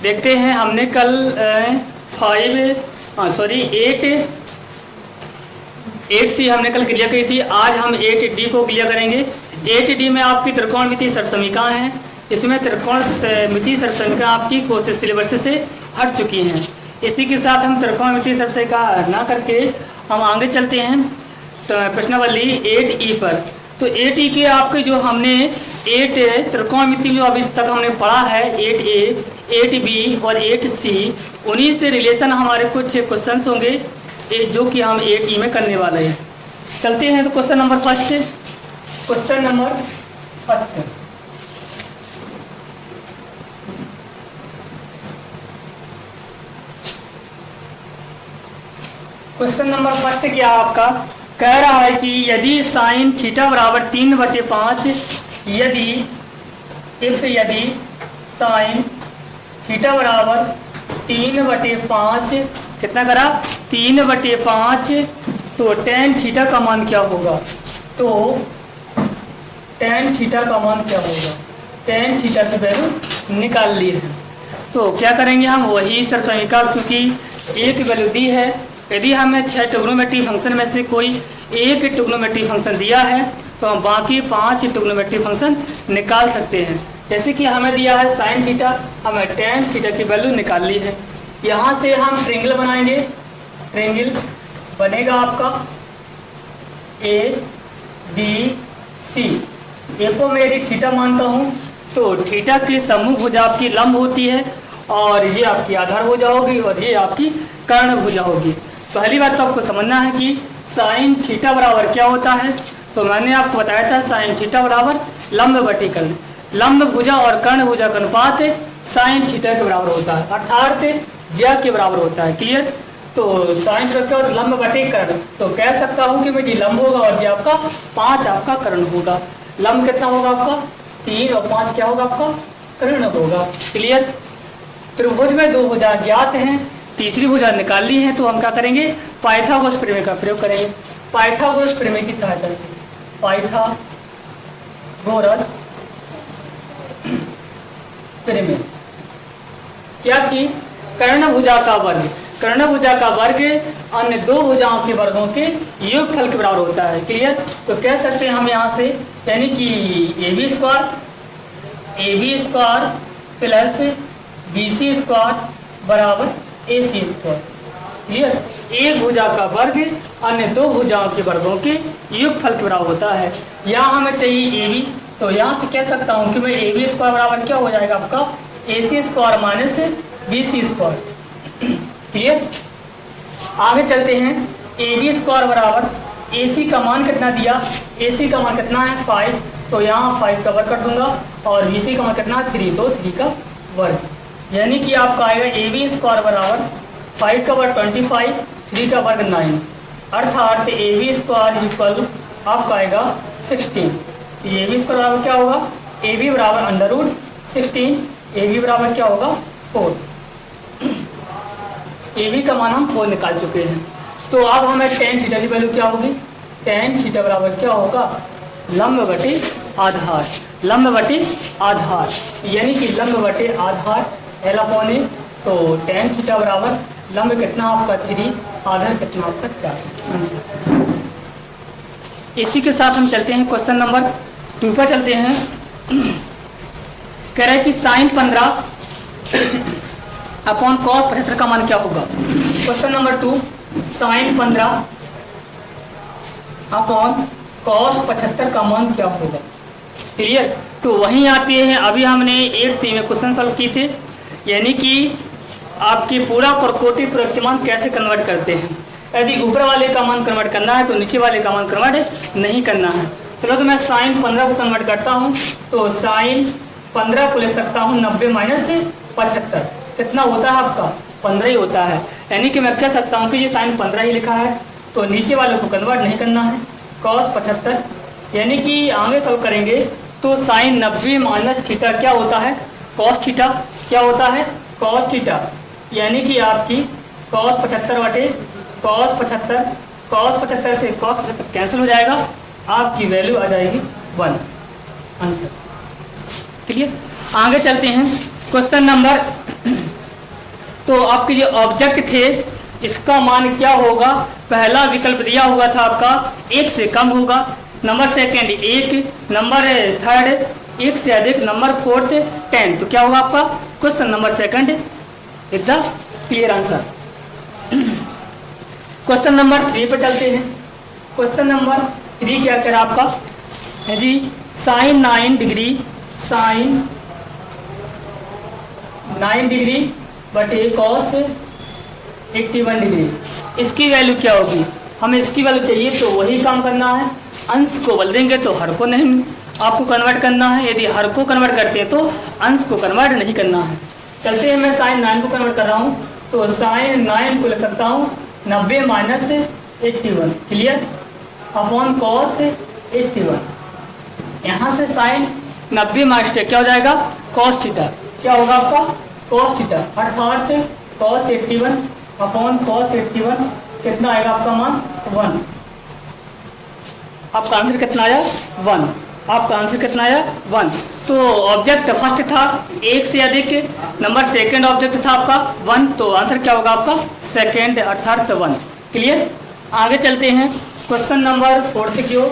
देखते हैं हमने कल 8C हमने कल क्लियर की थी। आज हम 8D को क्लियर करेंगे। 8D में आपकी त्रिकोणमितीय सर्वसमीकरण है। इसमें त्रिकोणमितीय सर्वसमीकरण आपकी कोर्सेज सिलेबस से हट चुकी हैं। इसी के साथ हम त्रिकोणमितीय सर्वसमीकरण ना करके हम आगे चलते हैं तो प्रश्नावली 8E पर। तो 8E के आपके जो हमने 8 त्रिकोणमिति जो अभी तक हमने पढ़ा है 8A, 8B और 8C, उन्हीं से रिलेशन हमारे कुछ क्वेश्चंस होंगे जो कि हम 8E में करने वाले हैं। चलते हैं तो question number first. Question number first क्या आपका कह रहा है कि यदि साइन थीटा बराबर 3/5 यदि साइन थीटा बराबर 3/5 कितना करा 3/5 तो टेन थीटा का मान क्या होगा? तो टेन थीटा का मान क्या होगा? टेन थीटा की वैल्यू निकाल ली है। तो क्या करेंगे हम वही सर्वसमीकरण, क्योंकि एक वैल्यू दी है। यदि हमें 6 ट्रिग्नोमेट्रिक फंक्शन में से कोई एक ट्रिग्नोमेट्रिक फंक्शन दिया है तो हम बाकी 5 ट्रिग्नोमेट्रिक फंक्शन निकाल सकते हैं। जैसे कि हमें दिया है साइन थीटा, हमें टेन थीटा की वैल्यू निकाल ली है। यहाँ से हम ट्रेंगल बनाएंगे। ट्रेंगल बनेगा आपका ABC। ए को मैं यदि थीटा मानता हूँ तो थीटा की सम्मुख भुजा आपकी लंब होती है और ये आपकी आधार भुजा होगी और ये आपकी कर्ण भुजा होगी। पहली बात तो आपको समझना है कि साइन थीटा बराबर क्या होता है। तो मैंने आपको बताया था साइन थीटा बराबर लंब बटे कर्ण। लंब भुजा और कर्ण भुजा का अनुपात साइन थीटा के बराबर होता है, अर्थात ज्या के बराबर होता है। क्लियर? तो साइन थीटा और लंब बटे कर्ण, तो कह सकता हूँ कि भाई लंब होगा और ये आपका 5 आपका कर्ण होगा। लंब कितना होगा आपका 3 और 5 क्या होगा आपका कर्ण होगा। क्लियर? त्रिभुज में 2 भुजा ज्ञात हैं, तीसरी भुजा निकाल ली है। तो हम क्या करेंगे पाइथागोरस प्रमेय का प्रयोग करेंगे। पाइथागोरस प्रमेय की सहायता से पाइथागोरस प्रमेय क्या चीज? कर्ण भुजा का वर्ग। कर्ण भुजा का वर्ग अन्य 2 भुजाओं के वर्गों के योगफल के बराबर होता है। क्लियर? तो कह सकते हैं हम यहाँ से, यानी कि AB square plus BC square बराबर AC स्क्वायर। क्लियर? एक भुजा का वर्ग अन्य 2 भुजाओं के वर्गों के योगफल के बराबर होता है। यहाँ हमें चाहिए AB, तो यहाँ से कह सकता हूँ कि मैं AB स्क्वायर बराबर क्या हो जाएगा आपका AC square minus BC square. Clear? आगे चलते हैं। AB स्क्वायर बराबर AC का मान कितना दिया? AC का मान कितना है 5, तो यहाँ 5 का वर्ग कर दूंगा और BC का मान कितना है 3, तो 3 का वर्ग। यानी कि आपका आएगा AB स्क्वायर बराबर 5 का वर्ग 25, 3 का वर्ग 9, अर्थात AB स्क्वायर इक्वल आपका आएगा 16। AB स्क्वायर बराबर क्या होगा? AB बराबर √16, AB बराबर क्या होगा 4। AB का मान हम 4 निकाल चुके हैं। तो अब हमें टेन थीटा की वैल्यू क्या होगी? टेन थीटा बराबर क्या होगा? लंब बटे आधार। लंब बटे आधार यानी कि लंब बटे आधार L/A। तो टेन थीटा बराबर लंब कितना आपका 3, आधार कितना आपका 4। आंसर। इसी के साथ हम चलते हैं क्वेश्चन नंबर 2 पर चलते हैं। कह रहे हैं कि साइन 15 अपॉन कॉस 75 का मान क्या होगा? Question number 2, sine 15 upon cos 75 का मान क्या होगा? क्लियर? तो वहीं आते हैं, अभी हमने 8C में क्वेश्चन सॉल्व किए थे, यानी कि आपकी पूरा प्रकोटि प्रवर्तमान कैसे कन्वर्ट करते हैं। यदि ऊपर वाले का मान कन्वर्ट करना है तो नीचे वाले का मान कन्वर्ट नहीं करना है। चलो तो मैं साइन 15 को कन्वर्ट करता हूँ। तो साइन 15 को ले सकता हूँ 90 माइनस 75 कितना होता है आपका 15 ही होता है। यानी कि मैं कह सकता हूँ कि ये साइन 15 ही लिखा है, तो नीचे वाले को कन्वर्ट नहीं करना है। कॉस 75 यानी कि आगे सॉल्व करेंगे तो साइन 90 माइनस थीटा क्या होता है? Cos theta. क्या होता है? Cos theta. यानी कि आपकी कॉस 75 बटे कॉस 75, कॉस 75 से कॉस 75 कैंसिल हो जाएगा, आपकी वैल्यू आ जाएगी 1। आंसर। क्लियर? आगे चलते हैं क्वेश्चन नंबर। तो आपके जो ऑब्जेक्ट थे इसका मान क्या होगा? पहला विकल्प दिया हुआ था आपका 1 से कम होगा, नंबर सेकंड 1, नंबर थर्ड 1 से अधिक, नंबर फोर्थ 10। तो क्या होगा आपका question number second is the clear answer. Question number 3 पे चलते हैं। क्वेश्चन नंबर 3 क्या कह रहा आपका है जी? साइन 9 डिग्री, साइन 9 डिग्री बटे कॉस 81 डिग्री, इसकी वैल्यू क्या होगी? हमें इसकी वैल्यू चाहिए तो वही काम करना है, अंश को बदल देंगे तो हर को नहीं आपको कन्वर्ट करना है। यदि हर को कन्वर्ट करते हैं तो अंश को कन्वर्ट नहीं करना है। चलते हैं, मैं साइन 9 को कन्वर्ट कर रहा हूँ, तो साइन 9 को लिख सकता हूँ 90 माइनस 81, क्लियर, अपॉन कॉस 81। यहाँ से साइन 90 माइनस क्या हो जाएगा? Cos theta. क्या होगा आपका? कॉस थीटा, अर्थात कॉस 81 अपॉन कॉस 81 कितना आएगा आपका मान? 1। आपका आंसर कितना आया? 1। आपका आंसर कितना आया? 1। तो ऑब्जेक्ट फर्स्ट था 1 से अधिक, नंबर सेकंड ऑब्जेक्ट था आपका 1, तो आंसर क्या होगा आपका? सेकंड अर्थात 1, क्लियर। आगे चलते हैं क्वेश्चन नंबर 4 की ओर।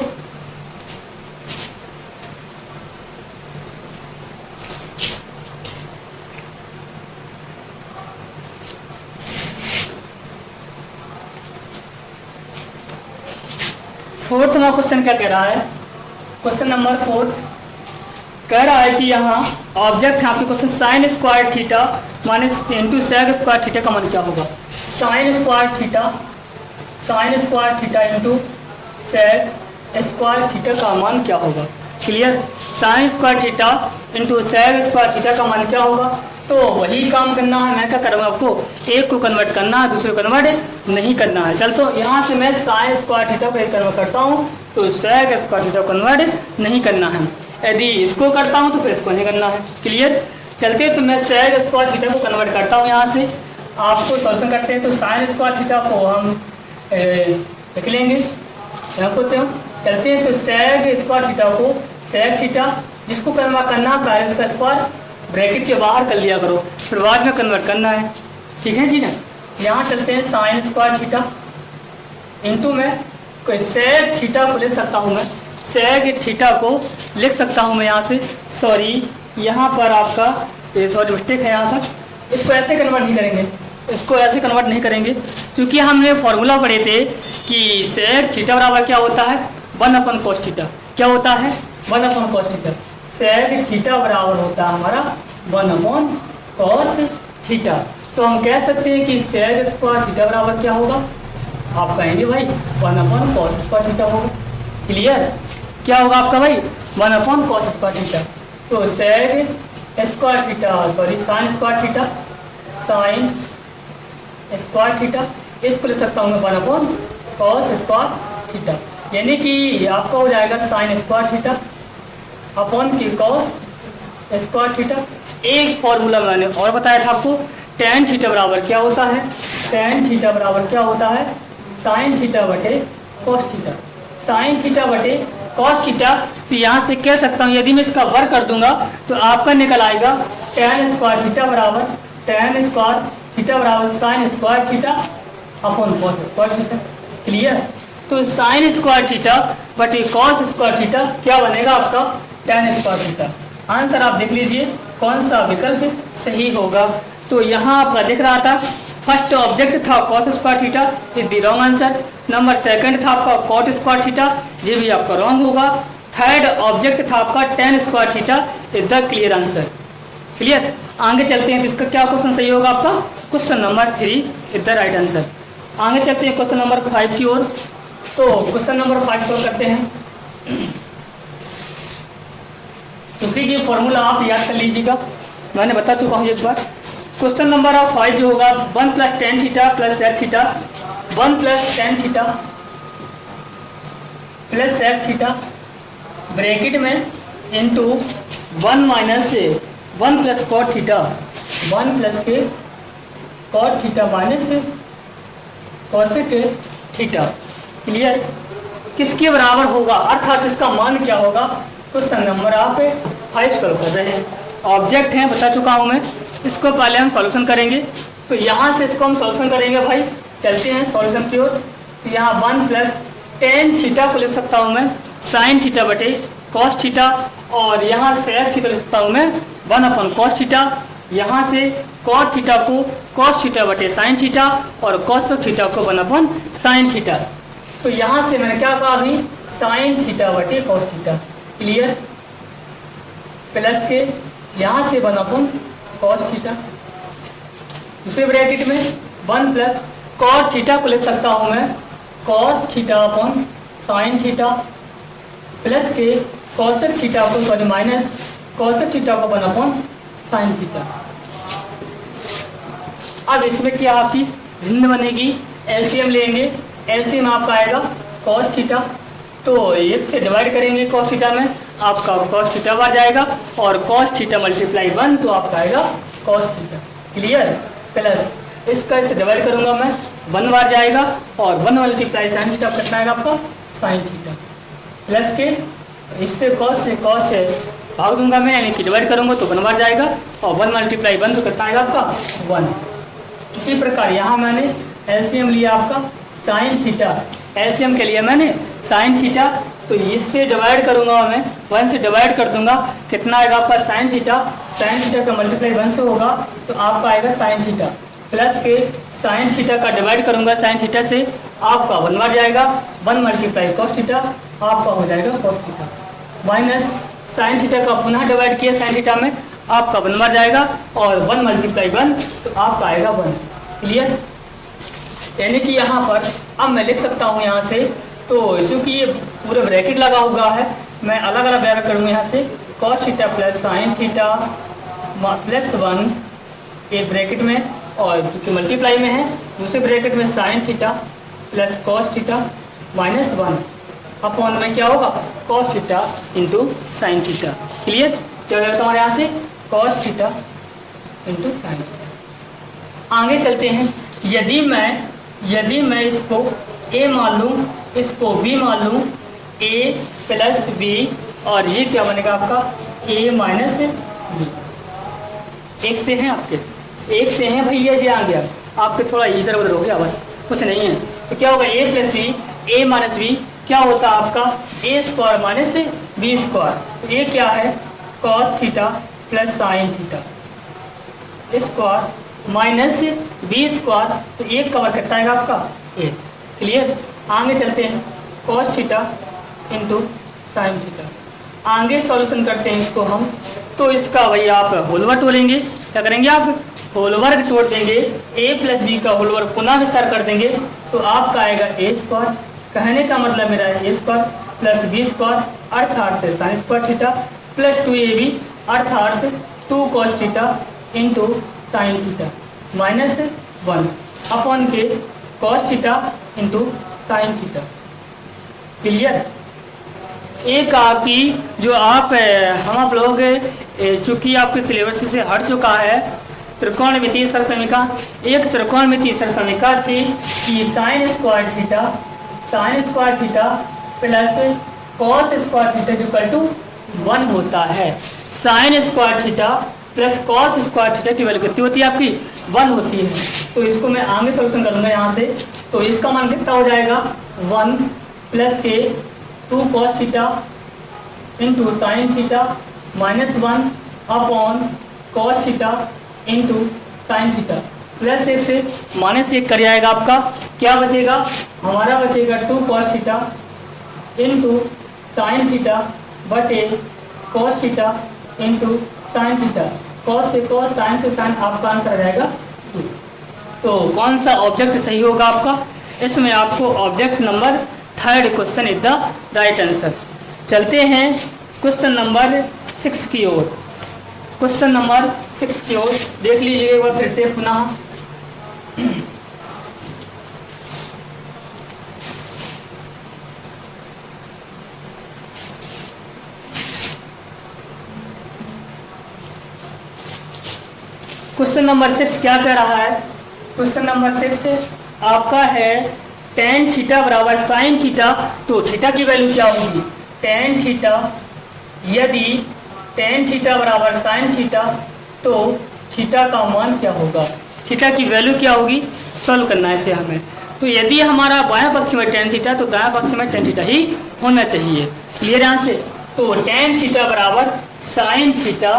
फोर्थ में क्वेश्चन क्या कह रहा है? क्वेश्चन नंबर 4 कह रहा है कि यहाँ ऑब्जेक्ट यहाँ पे question sine square theta minus into sec square theta का मान क्या होगा? Sine square theta into sec square theta का मान क्या होगा? Clear. Sine square theta into sec square theta का मान क्या होगा? तो वही काम करना है। मैं क्या करूँगा आपको? एक को कन्वर्ट करना है, दूसरे को कन्वर्ट नहीं करना है। चल तो यहाँ से मैं साइन स्क्वायर थीटा को कन्वर्ट करता हूँ, तो सेक स्क्वायर थीटा को कन्वर्ट नहीं करना है। यदि इसको करता हूँ तो फिर इसको नहीं करना है, क्लियर। चलते तो मैं सेक स्क्वायर थीटा को कन्वर्ट करता हूँ। यहाँ से आपको सॉल्यूशन करते हैं, तो साइन स्क्वायर थीटा को हम लिख लेंगे यहाँ को। चलते हैं तो सेक स्क्वायर थीटा को, सेक थीटा जिसको कन्वर्ट करना है पहले उसका स्क्वायर ब्रैकेट के बाहर कर लिया करो, फिर बाद में कन्वर्ट करना है, ठीक है जी ना। यहाँ चलते हैं साइन स्क्वायर थीटा इंटू में कोई सेक थीटा को लिख सकता हूँ मैं, सेक थीटा को लिख सकता हूँ मैं यहाँ से। सॉरी यहाँ पर आपका ये सॉरी मिस्टेक है यहाँ तक। इसको ऐसे कन्वर्ट नहीं करेंगे, इसको ऐसे कन्वर्ट नहीं करेंगे, क्योंकि हमने फॉर्मूला पढ़े थे कि सेक थीटा बराबर क्या होता है? 1 cos थीटा। क्या होता है? 1 cos थीटा। सेक थीटा बराबर होता है हमारा 1 cos थीटा। तो हम कह सकते हैं कि सेक स्क्वायर थीटा बराबर क्या होगा? आप कहेंगे भाई 1 cos स्क्वायर थीटा होगा, क्लियर। क्या होगा आपका भाई? 1 cos स्क्वायर थीटा। तो sec square theta sorry sine square theta, sine square theta, इसको लिख सकता हूँ मैं 1 cos स्क्वायर थीटा, यानी कि आपका हो जाएगा साइन स्क्वायर थीटा अपॉन की कॉस स्क्वायर थीटा। एक फॉर्मूला मैंने और बताया था आपको, टेन थीटा बराबर क्या होता है? टेन थीटा बराबर क्या होता है? साइन थीटा बटे कॉस थीटा, साइन थीटा बटे कॉस थीटा। तो यहाँ से कह सकता हूँ यदि मैं इसका वर्ग कर दूंगा तो आपका निकल आएगा टेन स्क्वायर थीटा बराबर, टेन स्क्वायर थीटा बराबर sign square theta upon cos square theta, clear. तो साइन स्क्वायर थीटा बटे कॉस स्क्वायर थीटा क्या बनेगा आपका? Ten square theta. आंसर आप देख लीजिए कौन सा विकल्प सही होगा। तो यहाँ आपका दिख रहा था फर्स्ट ऑब्जेक्ट था cos square theta, is the wrong answer. Number second था आपका कॉट स्क्वायर थीटा, ये भी आपका रॉन्ग होगा। थर्ड ऑब्जेक्ट था आपका ten square theta, is the clear answer, clear. आगे चलते हैं तो इसका क्या क्वेश्चन सही होगा आपका? Question number 3 is the right answer. आगे चलते हैं क्वेश्चन नंबर 5 की ओर। तो क्वेश्चन नंबर 5 को करते हैं, क्योंकि ये फॉर्मूला आप याद कर लीजिएगा, मैंने बता चुका हूँ एक बार। क्वेश्चन नंबर 5 जो होगा 1 + tan theta plus sec theta, 1 + tan theta plus sec theta bracket में इंटू 1 - 1 + cot थीटा, 1 + के cot theta minus cosec theta, clear. किसके बराबर होगा अर्थात इसका मान क्या होगा? क्वेश्चन नंबर आप 5 सॉल्व कर रहे हैं। ऑब्जेक्ट हैं बता चुका हूँ मैं। इसको पहले हम सॉल्यूशन करेंगे। तो यहाँ से इसको हम सॉल्यूशन करेंगे भाई। चलते हैं सॉल्यूशन की ओर। तो यहाँ 1 प्लस टेन थीटा को ले सकता हूँ मैं साइन थीटा बटे कॉस थीटा, और यहाँ से एफ थीटा ले सकता हूँ मैं 1 अपन कॉस थीटा। यहाँ से कॉट थीटा को कॉस थीटा बटे साइन थीटा और कॉस थीटा को 1 अपन साइन थीटा। तो यहाँ से मैंने क्या कहा अभी, साइन थीटा बटे कॉस थीटा। क्लियर। प्लस के यहाँ से 1 अपन कॉस थीटा, दूसरे ब्रैकेट में 1 प्लस कॉट थीटा को ले सकता हूँ मैं कॉस थीटा अपन साइन थीटा, प्लस के कॉसेक थीटा को सॉरी माइनस कॉसेक थीटा को 1 अपन साइन थीटा। अब इसमें क्या आपकी भिन्न बनेगी, एलसीएम लेंगे। एलसीएम आपका आएगा कॉस थीटा, तो 1 से डिवाइड करेंगे कॉस थीटा में, आपका कॉस थीटा बार जाएगा, और कॉस थीटा मल्टीप्लाई 1 तो आपका आएगा कॉस थीटा। क्लियर। प्लस इसका इससे डिवाइड करूंगा मैं 1 बार जाएगा, और 1 मल्टीप्लाई साइन थीटा कितना आएगा आपका साइन थीटा। प्लस के इससे कॉस से भाग दूंगा मैं, यानी कि डिवाइड करूंगा तो 1 बार जाएगा, और 1 मल्टीप्लाई 1 तो कितना आएगा आपका 1। इसी प्रकार यहाँ मैंने एलसीएम लिया आपका साइन थीटा। एलसीएम के लिए मैंने साइन थीटा, तो इससे डिवाइड करूंगा मैं 1 से डिवाइड कर दूंगा, कितना आएगा आपका साइन थीटा। साइन थीटा का मल्टीप्लाई 1 से होगा तो आपका आएगा साइन थीटा। प्लस के साइन थीटा का डिवाइड करूंगा साइन थीटा से, आपका 1 बार जाएगा, 1 मल्टीप्लाई कॉस थीटा आपका हो जाएगा cos theta. Minus sine theta का पुनः डिवाइड किया साइन थीटा में, आपका 1 बार जाएगा, और 1 मल्टीप्लाई 1 तो आपका आएगा 1। क्लियर। यानी कि यहाँ पर अब मैं लिख सकता हूँ यहाँ से, तो चूँकि ये पूरा ब्रैकेट लगा हुआ है, मैं अलग अलग ब्रैकेट करूँगा यहाँ से cos theta plus sine theta plus 1 एक ब्रैकेट में, और क्योंकि मल्टीप्लाई में है दूसरे ब्रैकेट में sine theta plus cos theta minus 1 upon में क्या होगा cos theta into sine theta. Clear. क्या हो जाता है हमारे यहाँ से cos theta into sine theta. आगे चलते हैं। यदि मैं इसको a मान लूँ, इसको b मान लूँ, a प्लस b, और ये क्या बनेगा आपका a माइनस b। एक से हैं आपके, एक से हैं भैया जी, आ गया आपके थोड़ा इधर उधर हो गया, बस कुछ नहीं है। तो क्या होगा a plus b, a minus b क्या होता है आपका a square minus b square. तो ये क्या है cos theta plus sine theta square minus b square, तो एक कवर करता है आपका a। क्लियर। आगे चलते हैं cos theta into sine theta. आगे सॉल्यूशन करते हैं इसको हम। तो इसका भैया आप होल वर्ग तोड़ेंगे, क्या करेंगे आप होल वर्ग तोड़ देंगे, a प्लस बी का होल वर्ग पुनः विस्तार कर देंगे, तो आपका आएगा a स्क्वायर। कहने का मतलब मेरा है a square plus b square अर्थात sine square theta plus 2ab अर्थात 2 cos theta into sine theta minus 1 upon के cos theta into sine theta. Clear. एक आपकी जो हम आप लोग चूँकि आपके सिलेबस से हट चुका है त्रिकोणमितीय सरसमीका। एक त्रिकोणमितीय सरसमीका थी कि sine square theta plus cos square theta equal to 1 होता है। Sine square theta plus cos square theta की वैल्यू कितनी होती है आपकी 1 होती है। तो इसको मैं आगे सॉल्यूशन करूँगा यहाँ से। तो इसका मान कितना हो जाएगा 1 प्लस के 2 cos theta into sine theta minus 1 upon cos theta into sine theta plus 1 से माइनस 1 कर जाएगा। आपका क्या बचेगा हमारा बचेगा 2 cos theta into sine theta बटे cos theta into sine theta. Cos से कॉस साइन से साइन आपका आंसर आ जाएगा 2। तो कौन सा ऑब्जेक्ट सही होगा आपका, इसमें आपको object number 3rd question is the right answer. चलते हैं क्वेश्चन नंबर 6 की ओर। क्वेश्चन नंबर 6 की ओर देख लीजिए एक बार फिर से पुनः। क्वेश्चन नंबर 6 क्या कह रहा है। क्वेश्चन नंबर 6 आपका है tan थीटा बराबर sin थीटा। तो थीटा की वैल्यू क्या होगी tan थीटा यदि टेन थीटा बराबर साइन थीटा, तो थीटा का मान क्या होगा, थीटा की वैल्यू क्या होगी, सॉल्व करना है इसे हमें। तो यदि हमारा बाएं पक्ष में टेन थीटा तो दाएं पक्ष में टेन थीटा ही होना चाहिए। क्लियर यहाँ से? तो टेन थीटा बराबर साइन थीटा,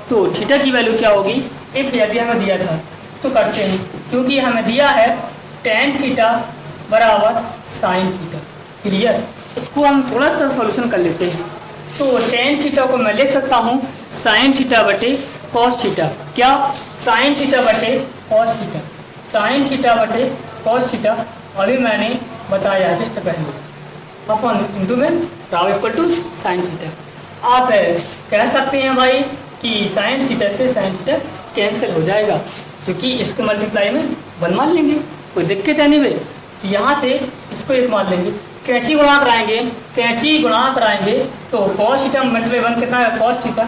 तो थीटा की वैल्यू क्या होगी, इफ यदि हमें दिया था तो करते हैं, क्योंकि हमें दिया है टेन थीटा बराबर साइन थीटा। क्लियर? इसको हम थोड़ा सा सॉल्यूशन कर लेते हैं। तो टेन थीटा को मैं लिख सकता हूँ साइन थीटा बटे कॉस थीटा। क्या? साइन थीटा बटे कॉस थीटा, साइन थीटा बटे कॉस थीटा। अभी मैंने बताया जस्ट पहले अपन इंटू में राव इक्वल टू साइन थीटा। आप कह सकते हैं भाई कि साइन थीटा से साइन थीटा कैंसिल हो जाएगा, क्योंकि इसको मल्टीप्लाई में 1 मान लेंगे, कोई दिक्कत है नहीं भाई। यहाँ से इसको 1 मान लेंगे, कैंची गुणा कराएंगे, कैंची गुणा कराएंगे तो कॉस थीटा मल्टीप्लाई 1 कितना है, कॉस थीटा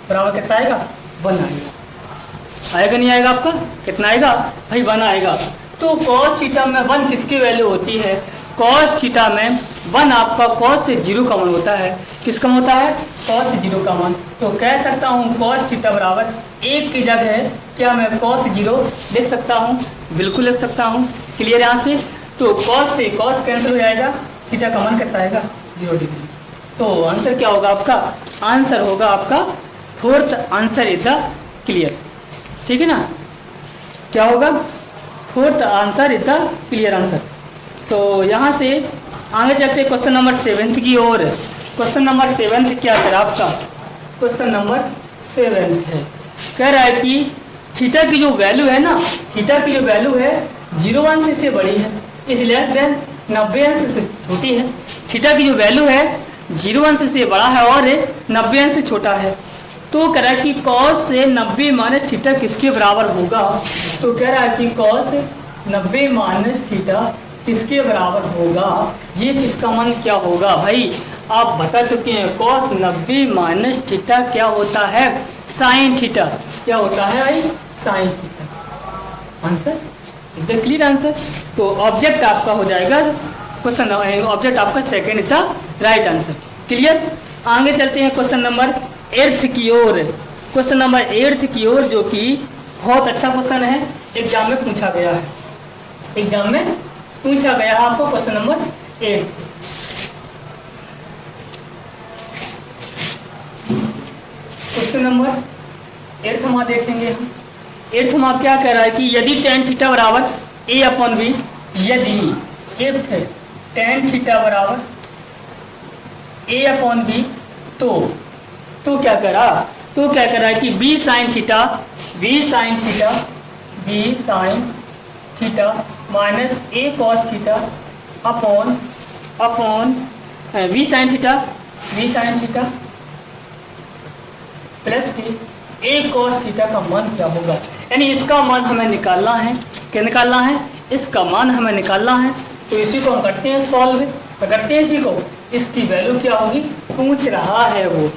बराबर कितना आएगा, 1 आएगा। आएगा नहीं आएगा आपका, कितना आएगा भाई, 1 आएगा। तो कॉस थीटा में 1 किसकी वैल्यू होती है, कॉस थीटा में 1 आपका कॉस से 0 का मान होता है। किसका होता है, कॉस से 0 का मान। तो कह सकता हूँ कॉस थीटा बराबर 1 की जगह क्या मैं कॉस 0 लिख सकता हूँ, बिल्कुल लिख सकता हूँ। क्लियर यहाँ से? तो कॉस से कॉस कैंसिल हो जाएगा, थीटा का मान कितना आएगा, 0 डिग्री। तो आंसर क्या होगा आपका, आंसर होगा आपका fourth answer is the clear. ठीक है ना? क्या होगा, fourth answer is the clear answer. तो यहाँ से आगे चलते क्वेश्चन नंबर 7 की ओर। क्वेश्चन नंबर 7 क्या है आपका, क्वेश्चन नंबर 7 है, कह रहा है कि थीटा की जो वैल्यू है ना, थीटा की जो वैल्यू है 0 अंश से बड़ी है, इस लेस देन 90 अंश से छोटी है। थीटा की जो वैल्यू है 0 अंश से बड़ा है और 90 अंश से छोटा है। तो कह रहा है कि कॉस से 90 माइनस थीटा किसके बराबर होगा। तो कह रहा है कि कॉस 90 माइनस थीटा किसके बराबर होगा, ये किसका मान क्या होगा। भाई आप बता चुके हैं कॉस 90 माइनस थीटा क्या होता है, साइन थीटा। क्या होता है भाई, साइन थीटा। आंसर एकदम क्लियर आंसर। तो ऑब्जेक्ट आपका हो जाएगा क्वेश्चन, ऑब्जेक्ट आपका second is the right answer. Clear? आगे चलते हैं क्वेश्चन नंबर 8 की ओर। क्वेश्चन नंबर 8 की ओर, जो कि बहुत अच्छा क्वेश्चन है, एग्जाम में पूछा गया है, एग्जाम में पूछा गया है आपको क्वेश्चन नंबर 8। क्वेश्चन नंबर 8 हम देखेंगे हम। 8 में क्या कह रहा है कि यदि टेन थीटा बराबर a अपॉन बी, यदि इफ टेन थीटा बराबर a अपॉन बी, तो क्या करा, तो क्या करा है कि b sine theta, b sine theta, b sign theta minus a cos theta upon v sine theta, v sine theta plus के a कॉस थीटा का मान क्या होगा। यानी इसका मान हमें निकालना है। क्या निकालना है, इसका मान हमें निकालना है। तो इसी को हम करते हैं सॉल्व, करते हैं इसी को। इसकी वैल्यू क्या होगी, पूछ रहा है वो,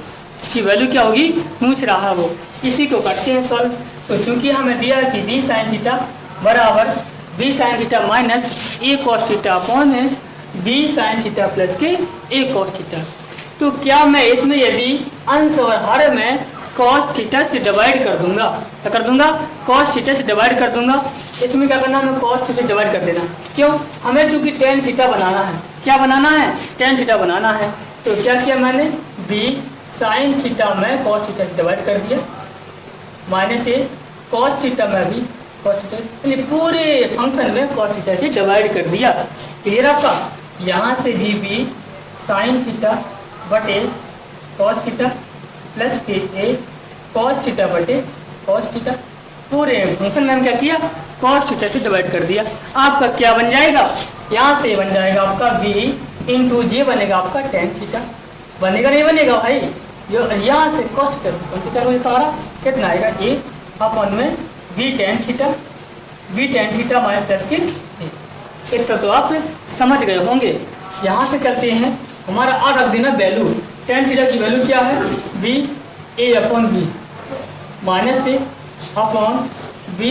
इसकी वैल्यू क्या होगी, पूछ रहा है वो। इसी को करते हैं सॉल्व। तो चूंकि हमें दिया है कि b साइन थीटा बराबर b sign theta minus a cos theta upon b sine theta plus के a कॉस थीटा। तो क्या मैं इसमें यदि अंश और हर में कॉस थीटा से डिवाइड कर दूंगा, क्या कर दूंगा, कॉस थीटा से डिवाइड कर दूंगा। इसमें क्या करना है, हमें कॉस थीटा से डिवाइड कर देना। क्यों, हमें चूंकि टेन थीटा बनाना है। क्या बनाना है, टेन थीटा बनाना है। तो क्या किया मैंने, b साइन थीटा में कॉस थीटा से डिवाइड कर दिया, माइनस a कॉस थीटा में भी कॉस थीटा, यानी पूरे फंक्शन में कॉस थीटा से डिवाइड कर दिया। क्लियर आपका? यहाँ से भी b साइन थीटा बटे कॉस थीटा प्लस के a कॉस थीटा बटे कॉस थीटा, पूरे फंक्शन में हम क्या किया, कॉस थीटा से डिवाइड कर दिया। आपका क्या बन जाएगा, यहाँ से बन जाएगा आपका b इंटू जे बनेगा आपका टेन थीटा। बनेगा नहीं बनेगा भाई, जो यहाँ से कॉस थीटा से कॉस थीटा बनेगा हमारा कितना आएगा, a अपन में b tan theta minus plus के a। इतना तो आप समझ गए होंगे। यहाँ से चलते हैं, हमारा अब रख देना वैल्यू, टेन थीटा की वैल्यू क्या है, b a upon b minus a upon b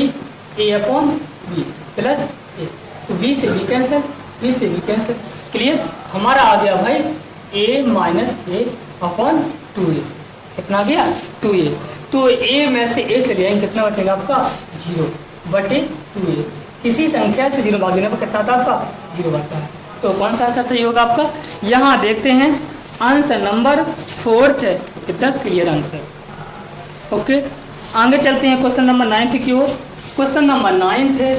a upon b plus a। तो b से b कैंसिल, b से b कैंसिल। क्लियर? हमारा आ गया भाई a minus a upon 2a। कितना गया 2a। तो a में से a चले जाएंगे, कितना बचेगा आपका 0/2a। किसी संख्या से 0 भाग देने पर कितना था आपका 0 बनता है। तो कौन सा आंसर सही होगा आपका? यहाँ देखते हैं आंसर नंबर 4 है, इतना क्लियर आंसर। ओके, आगे चलते हैं क्वेश्चन नंबर 9 की ओर। क्वेश्चन नंबर 9 है,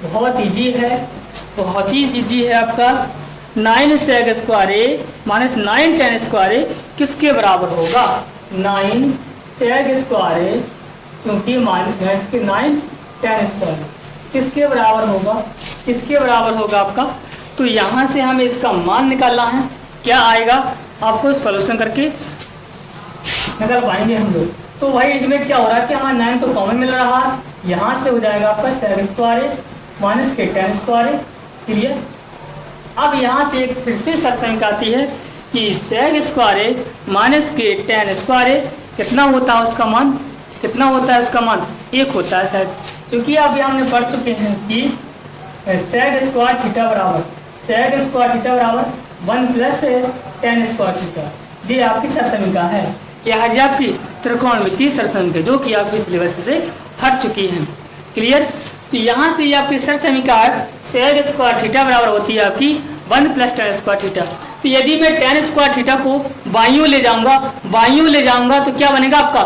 बहुत इजी है, बहुत ही इजी है आपका। 9 sec स्क्वायर ए माइनस 9 tan स्क्वायर ए किसके बराबर होगा? 9 sec स्क्वायर ए, क्योंकि माइनस के 9 tan स्क्वायर किसके बराबर होगा? किसके बराबर होगा आपका? तो यहाँ से हमें इसका मान निकालना है। क्या आएगा आपको सॉल्यूशन करके निकाल पाएंगे हम लोग। तो भाई इसमें क्या हो रहा है कि हमारा 9 तो कॉमन मिल रहा है, यहाँ से हो जाएगा आपका sec स्क्वायर ए माइनस के tan स्क्वायर ए। क्लियर? अब यहाँ से एक फिर से शर्त समीकरण आती है कि sec स्क्वायर ए माइनस के tan स्क्वायर ए कितना होता है उसका मान? कितना होता है उसका मान? 1 होता है शायद, क्योंकि अभी हमने पढ़ चुके हैं कि sec स्क्वायर थीटा बराबर 1 प्लस tan स्क्वायर थीटा। ये आपकी शर्त समीकरण है, क्या है जी? आपकी त्रिकोणमितीय शर्त समीकरण, जो कि आपकी सिलेबस से हट चुकी है। क्लियर? तो यहाँ से आपकी शर्त समीकरण sec स्क्वायर थीटा बराबर होती है आपकी 1 प्लस tan स्क्वायर थीटा। तो यदि मैं tan स्क्वायर थीटा को बाइयों ले जाऊंगा तो क्या बनेगा आपका?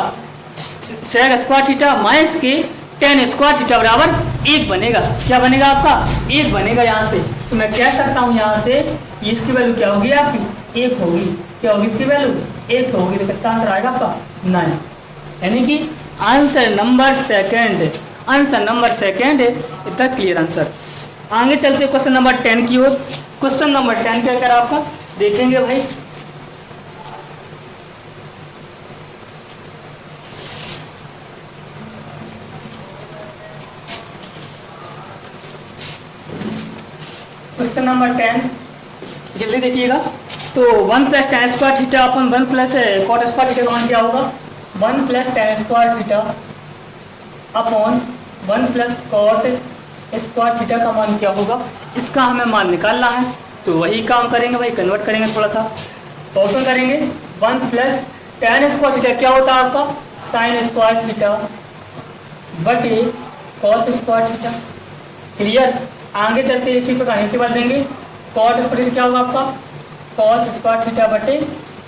sec स्क्वायर थीटा माइनस के tan स्क्वायर थीटा बराबर 1 बनेगा। क्या बनेगा आपका? 1 बनेगा यहाँ से। तो मैं कह सकता हूँ यहाँ से इसकी वैल्यू क्या होगी आपकी? 1 होगी। क्या होगी इसकी वैल्यू? 1 होगी। तो कितना आंसर आएगा आपका? 9। यानी कि आंसर नंबर सेकंड है, इतना क्लियर आंसर। आगे चलते क्वेश्चन नंबर 10 की ओर। क्वेश्चन नंबर 10 क्या कर आपका देखेंगे भाई। क्वेश्चन नंबर 10 जल्दी देखिएगा। तो 1 प्लस tan स्क्वायर थीटा अपन 1 प्लस cot स्क्वायर थीटा का मान क्या होगा? 1 plus tan square theta upon 1 plus cot square theta का मान क्या होगा? इसका हमें मान निकालना है। तो वही काम करेंगे भाई, कन्वर्ट करेंगे थोड़ा सा, ऑप्शन करेंगे। 1 प्लस tan स्क्वायर थीटा क्या होता है आपका? sin स्क्वायर थीटा बटे cos स्क्वायर थीटा। क्लियर? आगे चलते इसी प्रकार इसी बात देंगे। cot स्क्वायर थीटा क्या होगा आपका? cos स्क्वायर थीटा बटे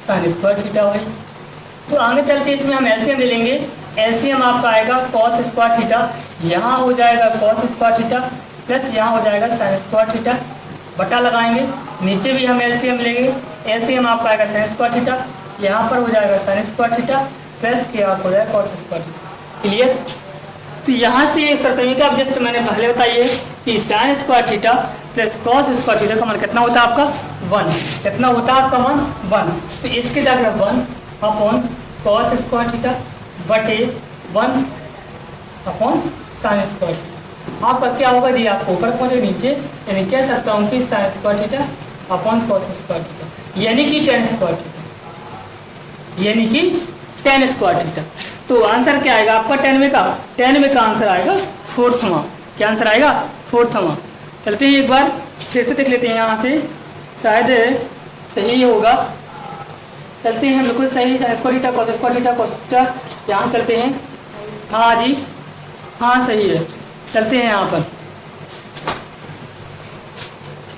sin स्क्वायर थीटा भाई। तो आगे चलते इसमें हम एलसीएम ले लेंगे। एलसीएम आपका आएगा cos स्क्वायर थीटा, यहाँ हो जाएगा cos स्क्वायर थीटा प्लस यहाँ हो जाएगा sin स्क्वायर थीटा, बटा लगाएंगे। नीचे भी हम एलसीएम लेंगे। एलसीएम आपका आएगा sin स्क्वायर थीटा, यहाँ पर हो जाएगा sin स्क्वायर थीटा प्लस के आप हो जाएगा cos स्क्वायर थीटा। क्लियर? तो यहाँ से ये समीकरण जस्ट मैंने पहले बताई है कि sin square theta plus cos square theta का मान कितना होता है आपका? 1। कितना होता है आपका मान? 1। तो इसके जगह 1 अपॉन cos स्क्वायर थीटा बटे 1 अपॉन sin स्क्वायर थीटा। आपका क्या होगा जी? आपको ऊपर पहुँचे नीचे, यानी कह सकता हूँ कि sin square theta upon cos square theta, यानी कि tan स्क्वायर थीटा, यानी कि tan स्क्वायर थीटा। तो आंसर क्या आएगा आपका? 10 में का आंसर आएगा 4वां। क्या आंसर आएगा? 4वां। चलते हैं एक बार फिर से देख लेते हैं, यहाँ से शायद सही होगा। चलते हैं बिल्कुल सही। Square theta cos square theta cos theta, यहाँ चलते हैं। हाँ जी, हाँ सही है। चलते हैं यहाँ पर।